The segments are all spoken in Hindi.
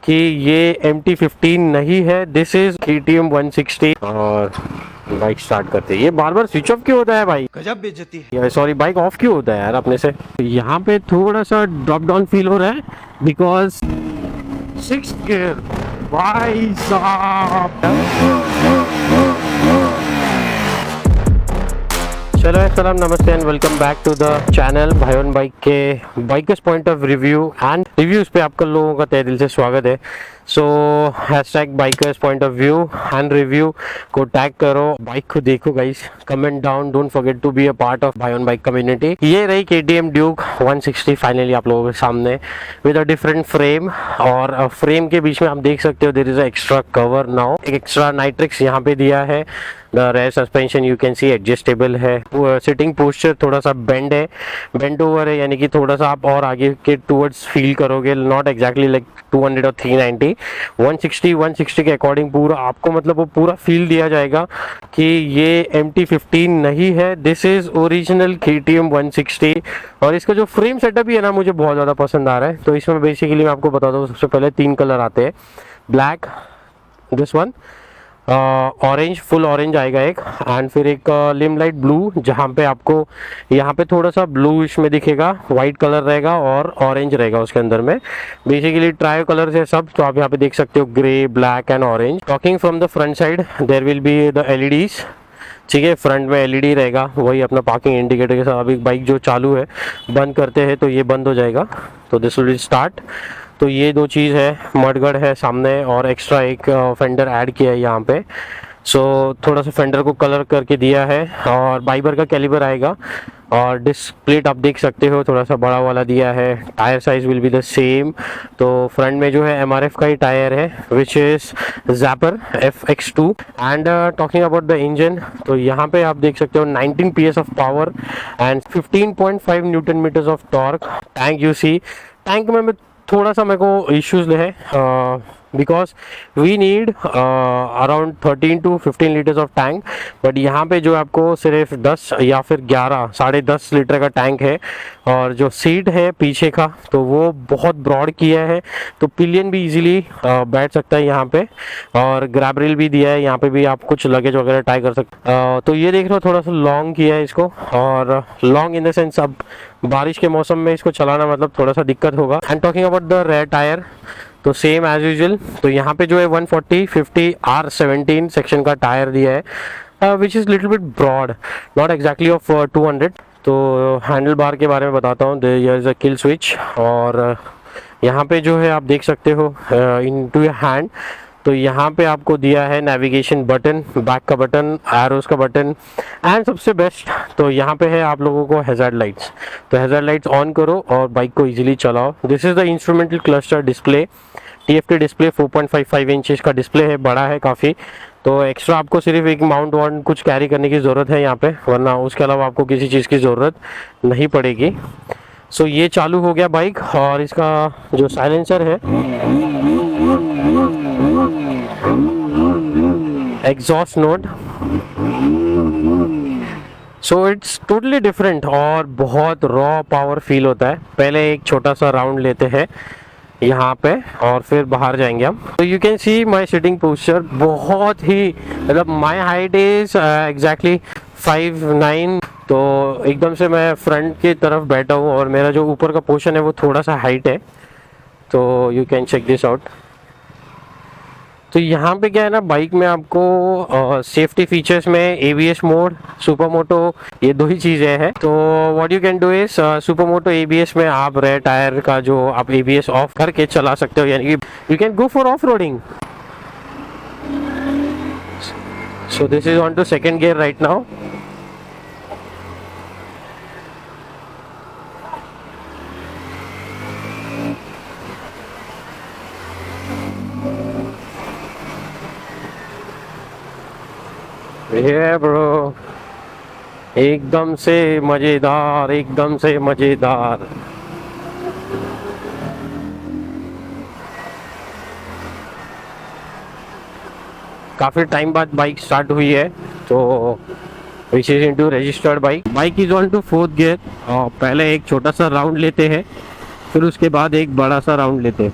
कि ये MT-15 नहीं है, दिस इज KTM 160। और बाइक स्टार्ट करते हैं। ये बार बार स्विच ऑफ क्यों होता है भाई? गजब बेइज्जती है। सॉरी, बाइक ऑफ क्यों होता है यार अपने से? यहाँ पे थोड़ा सा ड्रॉप डाउन फील हो रहा है बिकॉज 6 गियर भाई साहब। चलो अस्सलाम नमस्ते and welcome back to the channel Bhai on bike के bikers point of review and reviews पे आपका लोगों का तहे दिल से स्वागत है। So hashtag bikers point of view and review को टैग करो, बाइक को देखो guys, comment down, don't forget to be a part of Bhai on bike community. ये रही KTM ड्यूक 160 फाइनली आप लोगों के सामने विद अ डिफरेंट फ्रेम। और फ्रेम के बीच में आप देख सकते हो there is a extra cover now, एक एक्स्ट्रा नाइट्रिक्स यहाँ पे दिया है। The rear suspension you can see adjustable है। सिटिंग पोस्चर थोड़ा सा बेंड है, बेंड ओवर है, यानी कि थोड़ा सा आप और आगे के टूवर्ड्स फील करोगे, नॉट एग्जैक्टली लाइक 200 और 390। 160 के अकॉर्डिंग पूरा आपको मतलब वो पूरा फील दिया जाएगा कि ये MT-15 नहीं है, दिस इज ओरिजिनल KTM 160। और इसका जो फ्रेम सेटअप ही है ना, मुझे बहुत ज़्यादा पसंद आ रहा है। तो इसमें बेसिकली मैं आपको बता दूँ, सबसे पहले 3 कलर आते हैं, black, this one, orange, full orange आएगा एक, एंड फिर एक लिम लाइट ब्लू, जहाँ पे आपको यहाँ पे थोड़ा सा ब्लूइश में दिखेगा, वाइट कलर रहेगा और ऑरेंज रहेगा उसके अंदर में। बेसिकली ट्राई कलर्स है सब, तो आप यहाँ पे देख सकते हो grey, black and orange. Talking from the front side there will be the LEDs, ठीक है, फ्रंट में LED रहेगा, वही अपना पार्किंग इंडिकेटर के साथ। अभी बाइक जो चालू है, बंद करते हैं तो ये बंद हो जाएगा, तो दिस विल स्टार्ट। तो ये 2 चीज़ है, मडगार्ड है सामने और एक्स्ट्रा एक फेंडर ऐड किया है यहाँ पे। सो थोड़ा सा फेंडर को कलर करके दिया है और बाइबर का कैलिबर आएगा। और डिस्क प्लेट आप देख सकते हो थोड़ा सा बड़ा वाला दिया है। Tyre size will be the same. तो फ्रंट में जो है MRF का ही टायर है which is Zapper FX2। And talking about the engine, तो यहाँ पे आप देख सकते हो 19 PS of power and 15.5 newton metres of torque. Tank you see, tank में थोड़ा सा मेरे को इश्यूज है because we need around 13 to 15 litres of tank, but यहाँ पे जो आपको सिर्फ 10 या फिर 11, 10.5 लीटर का टैंक है। और जो सीट है पीछे का, तो वो बहुत ब्रॉड किया है, तो पिलियन भी इजीली बैठ सकता है यहाँ पे। और ग्रैब रेल भी दिया है, यहाँ पे भी आप कुछ लगेज वगैरह टाई कर सकते। तो ये देख रहे हो थोड़ा सा लॉन्ग किया है इसको, और लॉन्ग इन द सेंस अब बारिश के मौसम में इसको चलाना मतलब थोड़ा सा दिक्कत होगा। And talking about the rare tyre, तो सेम एज यूजुअल, तो यहाँ पे जो है 140 50 R17 सेक्शन का टायर दिया है which is little bit broad, not exactly of 200। तो हैंडल बार के बारे में बताता हूँ, there is a kill switch, और यहाँ पे जो है आप देख सकते हो इन टू योर हैंड, तो यहाँ पे आपको दिया है नेविगेशन बटन, बैक का बटन, एरोस का बटन, एंड सबसे बेस्ट तो यहाँ पे है आप लोगों को हैज़ार्ड लाइट्स। तो हैज़ार्ड लाइट्स ऑन करो और बाइक को इजीली चलाओ। This is the instrumental cluster display, TFT display 4.55 inches का डिस्प्ले है, बड़ा है काफ़ी। तो एक्स्ट्रा आपको सिर्फ एक माउंट वाउंट कुछ कैरी करने की ज़रूरत है यहाँ पे, वरना उसके अलावा आपको किसी चीज़ की ज़रूरत नहीं पड़ेगी। सो ये चालू हो गया बाइक, और इसका जो साइलेंसर है, exhaust note, so it's totally different और बहुत रॉ पावर फील होता है। पहले एक छोटा सा राउंड लेते हैं यहाँ पे और फिर बाहर जाएंगे हम। तो you can C my sitting posture, बहुत ही मतलब माई हाइट इज एग्जैक्टली 5'9", तो एकदम से मैं फ्रंट की तरफ बैठा हूँ और मेरा जो ऊपर का पोर्शन है वो थोड़ा सा हाइट है। तो you can check this out. तो यहाँ पे क्या है ना, बाइक में आपको सेफ्टी फीचर्स में ABS मोड, सुपर मोटो, ये 2 ही चीज़ें हैं। तो what you can do is super moto ABS में आप रेयर टायर का जो आप ABS ऑफ करके चला सकते हो, यानी कि you can go for off roading. So this is on to second gear right now. ये ब्रो एकदम से मजेदार, एकदम से मजेदार। काफ़ी टाइम बाद बाइक स्टार्ट हुई है, तो which is into registered bike. Bike is on to 4th gear. पहले एक छोटा सा राउंड लेते हैं, फिर उसके बाद एक बड़ा सा राउंड लेते हैं।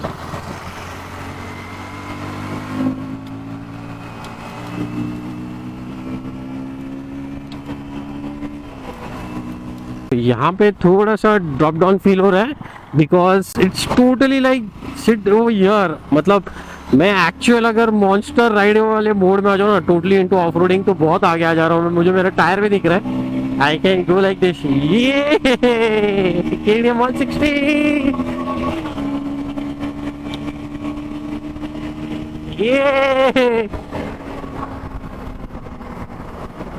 यहाँ पे थोड़ा सा ड्रॉप डाउन फील हो रहा है because it's totally like sit over here. मतलब मैं एक्चुअल अगर मॉन्स्टर राइड वाले मोड में आ जाऊँ ना, टोटली इनटू ऑफ रोडिंग, तो बहुत आगे आ जा रहा हूँ। मुझे मेरा टायर भी दिख रहा है। I can go like this. ये KTM 160। ये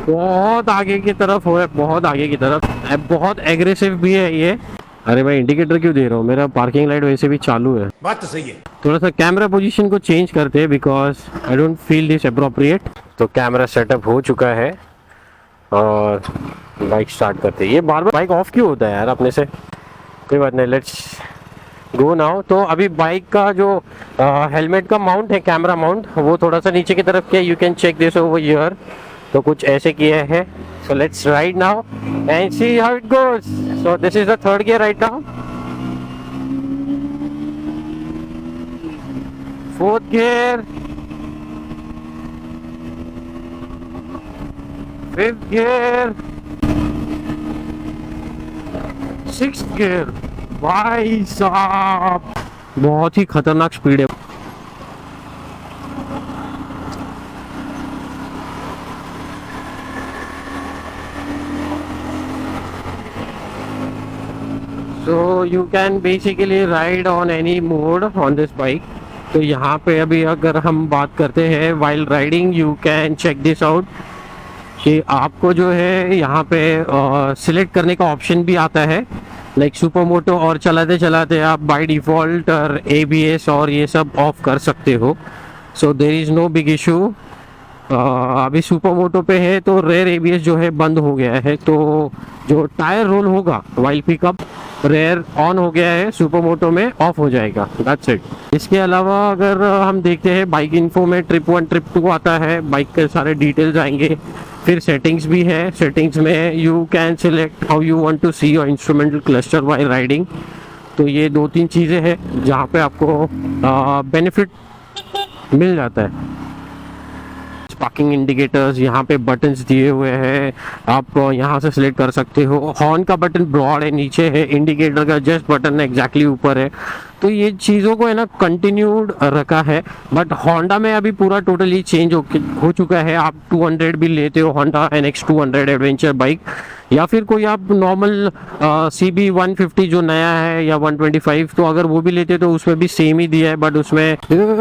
बहुत आगे की तरफ हो है, बहुत आगे की तरफ। बहुत एग्रेसिव भी है ये। अरे भाई इंडिकेटर क्यों दे रहा हूँ? मेरा पार्किंग लाइट वैसे भी चालू है। बात तो सही है। थोड़ा सा कैमरा पोजीशन को चेंज करते हैं because I don't feel this appropriate. तो कैमरा सेटअप हो चुका है और बाइक स्टार्ट करते हैं। ये बार बार बाइक ऑफ क्यों होता है यार अपने से? कोई बात नहीं, लेट्स गो नाउ। तो अभी बाइक का जो हेलमेट का माउंट है, कैमरा माउंट, वो थोड़ा सा नीचे की तरफ किया। You can check this over here. तो कुछ ऐसे किया है। So let's ride now and see how it goes. So this is the third gear right now. Fourth gear. Fifth gear. Sixth gear. भाई साहब बहुत ही खतरनाक स्पीड है। So you can basically ride on any mode on this bike. तो यहाँ पे अभी अगर हम बात करते हैं while riding, you can check this out कि आपको जो है यहाँ पे सिलेक्ट करने का ऑप्शन भी आता है लाइक सुपर मोटो, और चलाते चलाते आप बाय डिफ़ॉल्ट ABS और ये सब ऑफ कर सकते हो। So there is no big issue. अभी सुपर मोटो पे है तो रेयर ABS जो है बंद हो गया है, तो जो टायर रोल होगा वाइल पिकअप रेयर ऑन हो गया है, सुपर मोटो में ऑफ हो जाएगा। That's it. इसके अलावा अगर हम देखते हैं बाइक इन्फो में ट्रिप 1 ट्रिप 2 आता है, बाइक के सारे डिटेल्स आएंगे। फिर सेटिंग्स भी है। सेटिंग्स में you can select how you want to see your instrumental cluster while riding. तो ये 2-3 चीज़ें हैं जहाँ पे आपको बेनिफिट मिल जाता है। पार्किंग इंडिकेटर्स, यहाँ पे बटन्स दिए हुए हैं, आप यहाँ से सिलेक्ट कर सकते हो। हॉर्न का बटन ब्रॉड है, नीचे है। इंडिकेटर का जस्ट बटन एग्जैक्टली ऊपर है। तो ये चीज़ों को है ना कंटिन्यूड रखा है। बट होंडा में अभी पूरा टोटली चेंज हो चुका है। आप 200 भी लेते हो, होंडा NX 200 एडवेंचर बाइक, या फिर कोई आप नॉर्मल CB 150 जो नया है या 125, तो अगर वो भी लेते तो उसमें भी सेम ही दिया है। बट उसमें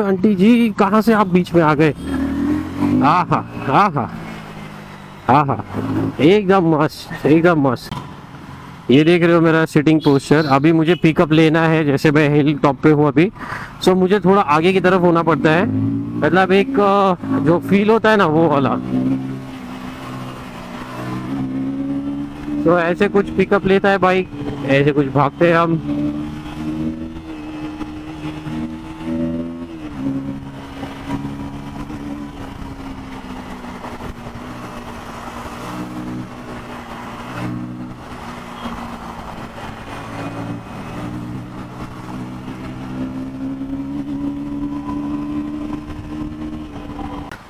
आंटी जी कहाँ से आप बीच में आ गए? आहा आहा आहा, एकदम मस्त, एकदम मस्त। ये देख रहे हो मेरा सिटिंग पोस्चर। अभी मुझे पिकअप लेना है, जैसे मैं हिल टॉप पे हूँ अभी। सो मुझे थोड़ा आगे की तरफ होना पड़ता है, मतलब एक जो फील होता है ना वो वाला। तो ऐसे कुछ पिकअप लेता है बाइक, ऐसे कुछ भागते हैं हम।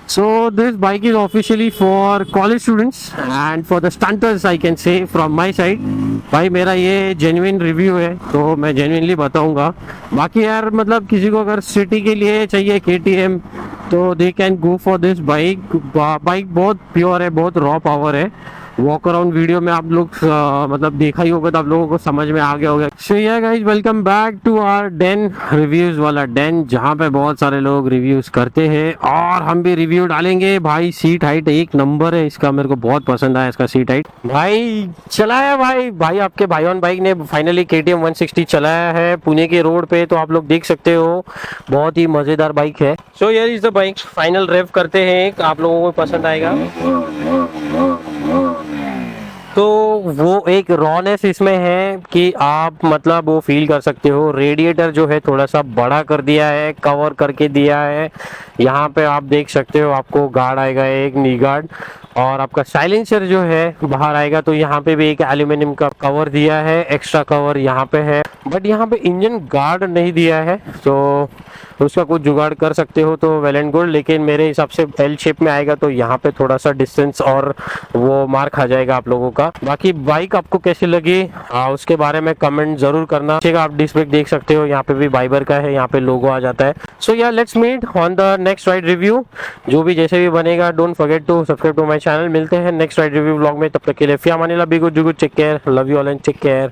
So this bike is officially for college students and for the stunters, I can say from my side। भाई मेरा ये जेन्युइन रिव्यू है तो मैं जेन्युइनली बताऊंगा। बाकी यार मतलब किसी को अगर सिटी के लिए चाहिए KTM तो they can go for this bike. Bike बहुत प्योर है, बहुत रॉ पावर है। वॉक अराउंड वीडियो में आप लोग मतलब देखा ही होगा तो आप लोगों को समझ में आ गया होगा। So yeah guys, welcome back to our den, reviews वाला डेन, जहाँ पे बहुत सारे लोग रिव्यूज करते हैं और हम भी रिव्यू डालेंगे। भाई सीट हाइट एक नंबर है इसका, मेरे को बहुत पसंद आया इसका सीट हाइट। भाई चलाया भाई आपके भाई ऑन बाइक ने फाइनली KTM 160 चलाया है पुणे के रोड पे, तो आप लोग देख सकते हो। बहुत ही मजेदार बाइक है। So here is the bike, final rev करते हैं, आप लोगों को पसंद आएगा। तो वो एक रॉनेस इसमें है कि आप मतलब वो फील कर सकते हो। रेडिएटर जो है थोड़ा सा बड़ा कर दिया है, कवर करके दिया है। यहाँ पे आप देख सकते हो, आपको गार्ड आएगा एक नी गार्ड, और आपका साइलेंसर जो है बाहर आएगा। तो यहाँ पे भी एक एल्यूमिनियम का कवर दिया है, एक्स्ट्रा कवर यहाँ पे है, बट यहाँ पे इंजन गार्ड नहीं दिया है। तो उसका कुछ जुगाड़ कर सकते हो तो वेल एंड गुड, लेकिन मेरे हिसाब से एल शेप में आएगा तो यहाँ पे थोड़ा सा डिस्टेंस और वो मार्क आ जाएगा आप लोगों का। बाकी बाइक आपको कैसी लगी उसके बारे में कमेंट जरूर करना। आप डिस्क ब्रेक देख सकते हो, यहाँ पे भी बाइबर का है, यहाँ पे लोगो आ जाता है। So yeah let's meet on the next ride review, जो भी जैसे भी बनेगा। Don't forget to subscribe to my channel. मिलते हैं नेक्स्ट राइड रिव्यू व्लॉग में, तब तक के लिए फिर अमानिल्लाह, be good, take care, love you all and take care.